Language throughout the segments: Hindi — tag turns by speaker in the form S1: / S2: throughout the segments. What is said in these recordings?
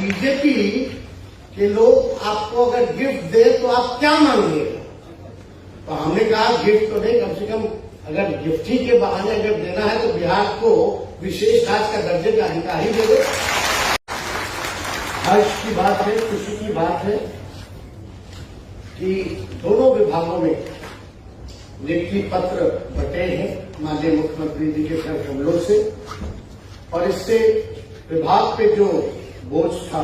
S1: बीजेपी के लोग आपको अगर गिफ्ट दे तो आप क्या मांगेंगे? तो हमने कहा गिफ्ट तो नहीं, कम से कम अगर गिफ्ट ही के बहाने अगर देना है तो बिहार को विशेष राज्य का दर्जे का अधिकारी दे दो। हर्ष की बात है, खुशी की बात है कि दोनों विभागों में नियुक्ति पत्र बटे हैं माननीय मुख्यमंत्री जी के तरफ हम लोग से, और इससे विभाग पे जो बोझ था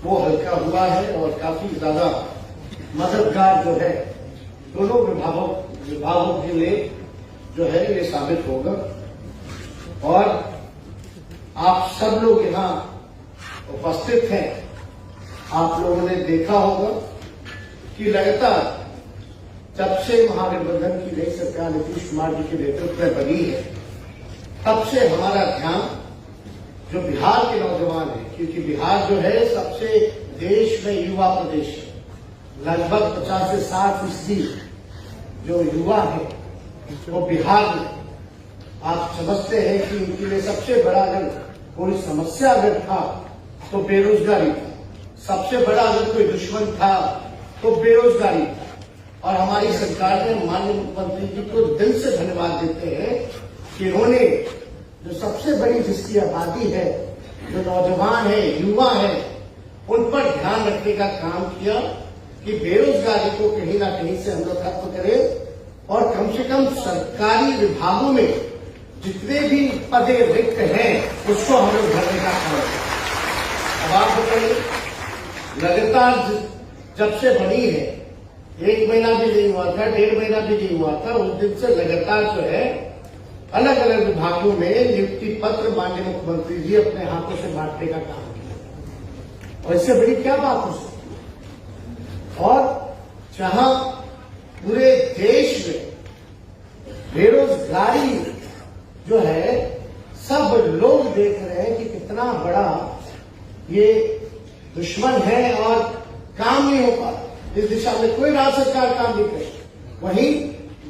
S1: वो हल्का हुआ है और काफी ज्यादा मददगार जो है दोनों विभागों के लिए जो है ये साबित होगा। और आप सब लोग यहाँ उपस्थित हैं, आप लोगों ने देखा होगा कि लगातार जब से महागठबंधन की नई सरकार नीतीश कुमार जी के नेतृत्व में बनी है तब से हमारा ध्यान जो बिहार के नौजवान है, क्योंकि बिहार जो है सबसे देश में युवा प्रदेश है, लगभग 50 से 60% जो युवा है वो बिहार में, आप समझते हैं कि इनके लिए सबसे बड़ा अगर कोई समस्या अगर था तो बेरोजगारी था, सबसे बड़ा अगर कोई दुश्मन था तो बेरोजगारी था। और हमारी सरकार ने माननीय मुख्यमंत्री जी को दिल से धन्यवाद देते हैं कि उन्होंने जो सबसे बड़ी जिसकी आबादी है, जो नौजवान है, युवा है, उन पर ध्यान रखने का काम किया कि बेरोजगारी को कहीं ना कहीं से हम लोग खत्म करें और कम से कम सरकारी विभागों में जितने भी पदे रिक्त हैं उसको हम लोग भरने का काम करें। अब आप बताइए, लगातार जब से बनी है 1 महीना भी नहीं हुआ था, 1.5 महीना भी नहीं हुआ था, उस दिन से लगातार जो है अलग अलग विभागों में नियुक्ति पत्र माननीय मुख्यमंत्री जी अपने हाथों से बांटने का काम किया। और इससे बड़ी क्या बात हो सकती? और जहां पूरे देश में बेरोजगारी जो है सब लोग देख रहे हैं कि कितना बड़ा ये दुश्मन है और काम नहीं हो पा रहा, इस दिशा में कोई राज्य सरकार काम नहीं करे, वहीं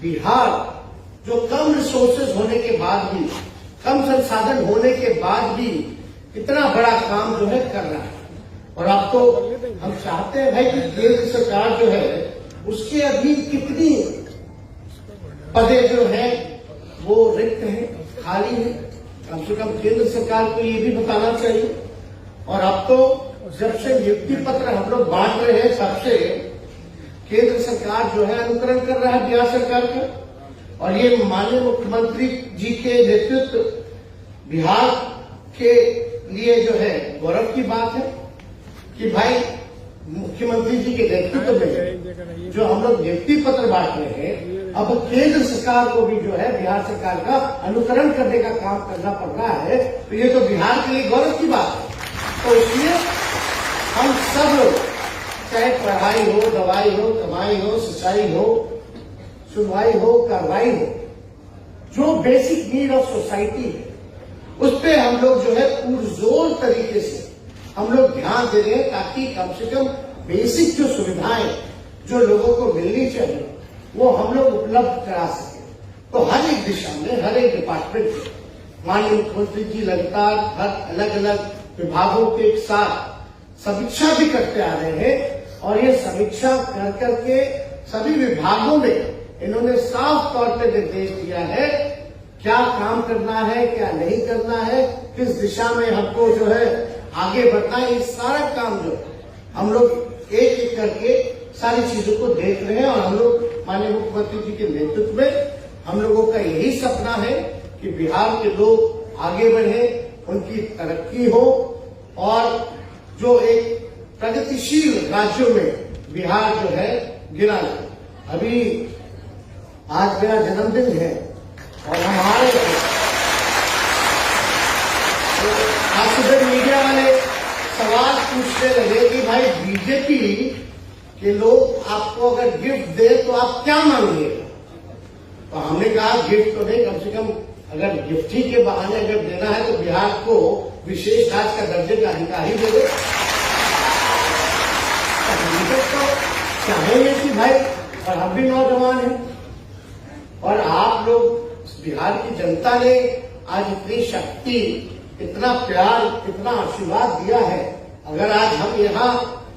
S1: बिहार जो कम रिसोर्सेज होने के बाद भी, कम संसाधन होने के बाद भी इतना बड़ा काम जो है कर रहा है। और अब तो हम चाहते हैं भाई कि केंद्र सरकार जो है उसके अधीन कितनी पदे जो है वो रिक्त हैं, खाली है, कम से कम केंद्र सरकार को ये भी बताना चाहिए। और अब तो जब से नियुक्ति पत्र हम लोग बांट रहे हैं तब से केंद्र सरकार जो है अनुकरण कर रहा है बिहार सरकार का, और ये माननीय मुख्यमंत्री जी के नेतृत्व बिहार के लिए जो है गौरव की बात है कि भाई मुख्यमंत्री जी के नेतृत्व में जो हम लोग नियुक्ति पत्र बांट रहे हैं, अब केंद्र सरकार को भी जो है बिहार सरकार का अनुकरण करने का काम करना पड़ रहा है, तो ये तो बिहार के लिए गौरव की बात है। तो इसलिए हम सब लोग, चाहे पढ़ाई हो, दवाई हो, कमाई हो, सिंचाई हो, सुनवाई हो, कार्रवाई हो, जो बेसिक नीड ऑफ सोसाइटी है उस पे हम लोग जो है पुरजोर तरीके से हम लोग ध्यान दे रहे हैं, ताकि कम से कम बेसिक जो सुविधाएं जो लोगों को मिलनी चाहिए वो हम लोग उपलब्ध करा सके। तो हर एक दिशा में, हर एक डिपार्टमेंट में माननीय मुख्यमंत्री जी लगातार हर अलग अलग विभागों के साथ समीक्षा भी करते आ रहे हैं, और ये समीक्षा कर करके सभी विभागों में इन्होंने साफ तौर पे निर्देश दिया है क्या काम करना है, क्या नहीं करना है, किस दिशा में हमको जो है आगे बढ़ना है। ये सारा काम जो हम लोग एक एक करके सारी चीजों को देख रहे हैं, और हम लोग माननीय मुख्यमंत्री जी के नेतृत्व में हम लोगों का यही सपना है कि बिहार के लोग आगे बढ़े, उनकी तरक्की हो, और जो एक प्रगतिशील राज्यों में बिहार जो है गिना जाए। अभी आज मेरा जन्मदिन है और हमारे आज सुबह मीडिया वाले सवाल पूछने लगे कि भाई बीजेपी के लोग आपको अगर गिफ्ट दे तो आप क्या मांगेंगे? तो हमने कहा गिफ्ट तो नहीं, कम से कम अगर गिफ्ट ही के बहाने अगर देना है तो बिहार को विशेष राज्य का दर्जे का अधिकारी दे दो। तो चाहेंगे कि भाई, और हम भी नौजवान हैं, और आप लोग बिहार की जनता ने आज इतनी शक्ति, इतना प्यार, इतना आशीर्वाद दिया है, अगर आज हम यहाँ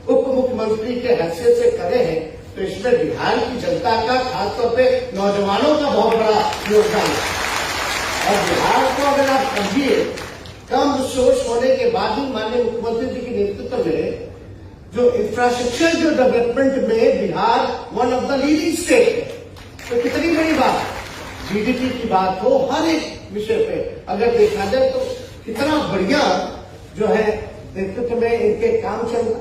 S1: उप मुख्यमंत्री के हैसियत से करे हैं तो इसमें बिहार की जनता का, खासतौर पे नौजवानों का बहुत बड़ा योगदान है। और बिहार को अगर आप समझिए, कम रिसोर्स होने के बाद भी माननीय मुख्यमंत्री जी के नेतृत्व में जो इंफ्रास्ट्रक्चर जो डेवलपमेंट में Bihar one of the leading state है, तो कितनी बड़ी बात है। जीडीपी की बात हो, हर एक विषय पे अगर देखा जाए तो कितना बढ़िया जो है नेतृत्व में इनके काम चल रहा,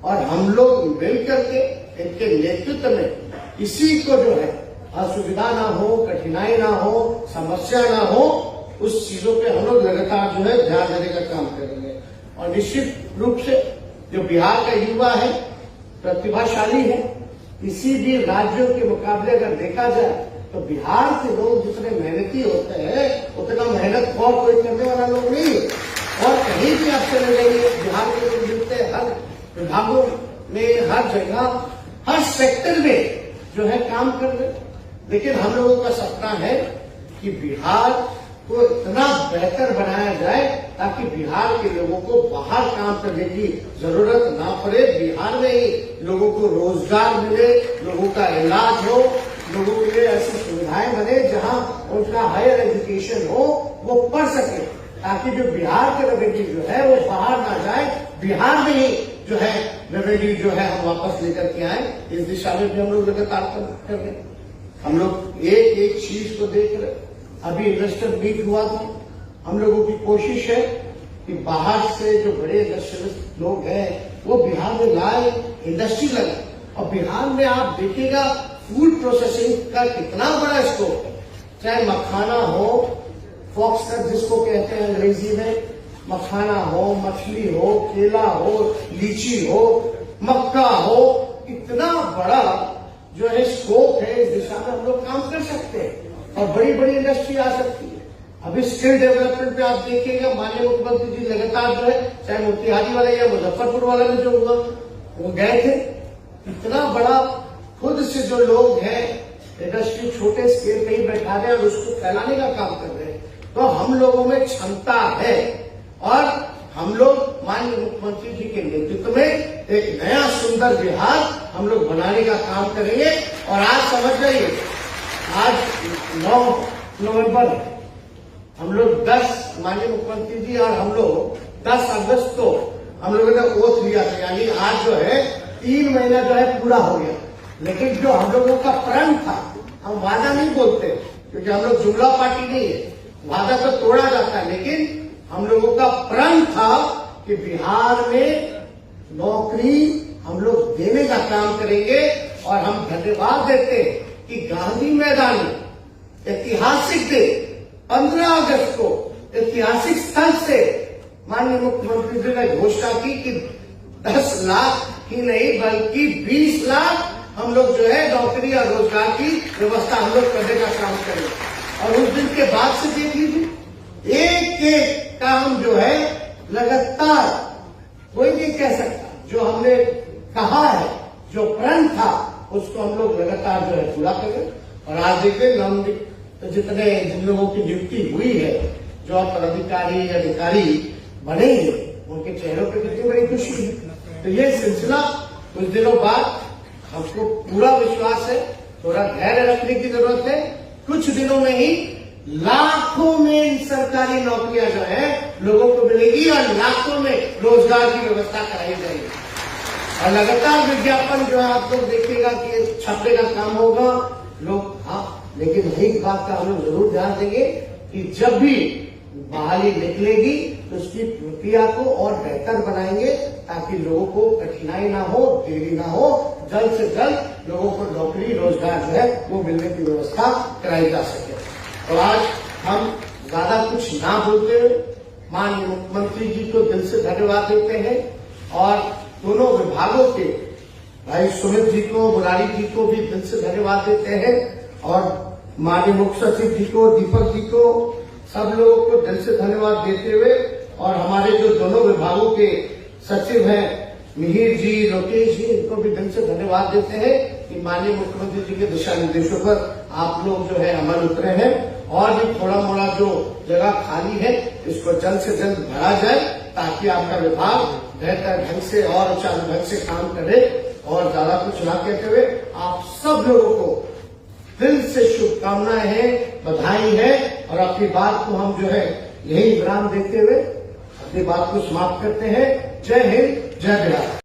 S1: और हम लोग मिल करके इनके नेतृत्व में इसी को जो है असुविधा ना हो, कठिनाई ना हो, समस्या ना हो, उस चीजों पे हम लोग लगातार जो है ध्यान देने का काम करेंगे। और निश्चित रूप से जो बिहार का युवा है प्रतिभाशाली है, किसी भी राज्यों के मुकाबले अगर देखा जाए तो बिहार के लोग जितने मेहनती होते हैं उतना मेहनत और कोई करने वाला लोग नहीं है। और कहीं भी आप चले जाइए बिहार के लोग मिलते हैं, हर विभागों में, हर जगह, हर सेक्टर में जो है काम कर रहे। लेकिन हम लोगों का सपना है कि बिहार को इतना बेहतर बनाया जाए ताकि बिहार के लोगों को बाहर काम करने की जरूरत ना पड़े, बिहार में ही लोगों को रोजगार मिले, लोगों का इलाज हो, लोगों के लिए ऐसी सुविधाएं बने जहां उनका हायर एजुकेशन हो, वो पढ़ सके, ताकि जो बिहार के रेवेन्यू जो है वो बाहर ना जाए, बिहार में ही जो है रेवेन्यू जो है हम वापस लेकर के आए। इस दिशा में भी हम लोग लगातार कर रहे हैं। हम लोग एक एक चीज को देख रहे। अभी इन्वेस्टर मीट हुआ था, हम लोगों की कोशिश है कि बाहर से जो बड़े इंडस्ट्रियलिस्ट लोग हैं वो बिहार में लाए, इंडस्ट्री लगाए। और बिहार में आप देखिएगा फूड प्रोसेसिंग का कितना बड़ा स्कोप है, चाहे मखाना हो, फॉक्सनट जिसको कहते हैं अंग्रेजी में, मखाना हो, मछली हो, केला हो, लीची हो, मक्का हो, इतना बड़ा जो है स्कोप है। इस दिशा में हम लोग काम कर सकते हैं और बड़ी बड़ी इंडस्ट्री आ सकती है। अभी स्किल डेवलपमेंट पे आप देखिएगा माननीय मुख्यमंत्री जी लगातार जो है, चाहे मोतिहारी वाले या मुजफ्फरपुर वाले में जो हुआ वो गए थे, इतना बड़ा खुद से जो लोग हैं इंडस्ट्री छोटे स्केल पे ही बैठा रहे और उसको फैलाने का काम कर रहे हैं। तो हम लोगों में क्षमता है और हम लोग माननीय मुख्यमंत्री जी के नेतृत्व में एक नया सुंदर बिहार हम लोग बनाने का काम करेंगे। और आज समझ जाइए, आज 9 नवंबर हम लोग 10 माननीय मुख्यमंत्री जी और हम लोग 10 अगस्त को हम लोगों ने ओथ लिया था, यानी आज जो है 3 महीना जो है पूरा हो गया। लेकिन जो हम लोगों का प्रण था, हम वादा नहीं बोलते क्योंकि हम लोग जुमला पार्टी नहीं है, वादा तो तोड़ा जाता है, लेकिन हम लोगों का प्रण था कि बिहार में नौकरी हम लोग देने का काम करेंगे। और हम धन्यवाद देते हैं कि गांधी मैदान में ऐतिहासिक दिन 15 अगस्त को ऐतिहासिक स्थल से माननीय मुख्यमंत्री जी ने घोषणा की कि 10 लाख ही नहीं बल्कि 20 लाख हम लोग जो है नौकरी और रोजगार की व्यवस्था हम लोग करने का काम करेंगे। और उस दिन के बाद से देख लीजिए, एक एक काम जो है लगातार, कोई नहीं कह सकता, जो हमने कहा है, जो प्रण था, उसको हम लोग लगातार जो है पूरा करें। और आज देखिए तो जिन लोगों की नियुक्ति हुई है, जो पदाधिकारी अधिकारी बनेंगे, उनके चेहरों पर कितनी बड़ी खुशी है। तो ये सिलसिला कुछ दिनों बाद हमको पूरा विश्वास है, थोड़ा धैर्य रखने की जरूरत है, कुछ दिनों में ही लाखों में सरकारी नौकरियां जो है लोगों को मिलेगी और लाखों में रोजगार की व्यवस्था कराई जाएगी। और लगातार विज्ञापन जो है आप लोग देखिएगा कि छापने का काम होगा लोग। हाँ, लेकिन एक बात का हम लोग जरूर ध्यान देंगे कि जब भी बहाली निकलेगी तो उसकी प्रक्रिया को और बेहतर बनाएंगे ताकि लोगों को कठिनाई ना हो, देरी ना हो, जल्द से जल्द लोगों को नौकरी रोजगार जो है वो मिलने की व्यवस्था कराई जा सके। तो आज हम ज्यादा कुछ ना बोलते हुए माननीय मुख्यमंत्री जी को दिल से धन्यवाद देते हैं और दोनों विभागों के भाई सुमित जी को, मुरारी जी को भी दिल से धन्यवाद देते हैं और माननीय मुख्य सचिव जी को, दीपक जी को, सब लोगों को दिल से धन्यवाद देते हुए और हमारे जो दोनों विभागों के सचिव हैं मिहिर जी, लोकेश जी, इनको भी दिल से धन्यवाद देते हैं कि माननीय मुख्यमंत्री जी के दिशा निर्देशों पर आप लोग जो है अमल उतरे हैं और भी थोड़ा मोड़ा जो जगह खाली है इसको जल्द से जल्द भरा जाए ताकि आपका विभाग बेहतर ढंग से और चालू ढंग से काम करे और ज्यादा कुछ ना कहते हुए आप सब लोगों को दिल से शुभकामनाएं हैं, बधाई है और अपनी बात को हम जो है यही विराम देते हुए अपनी बात को समाप्त करते हैं। जय हिंद, जय बिहार।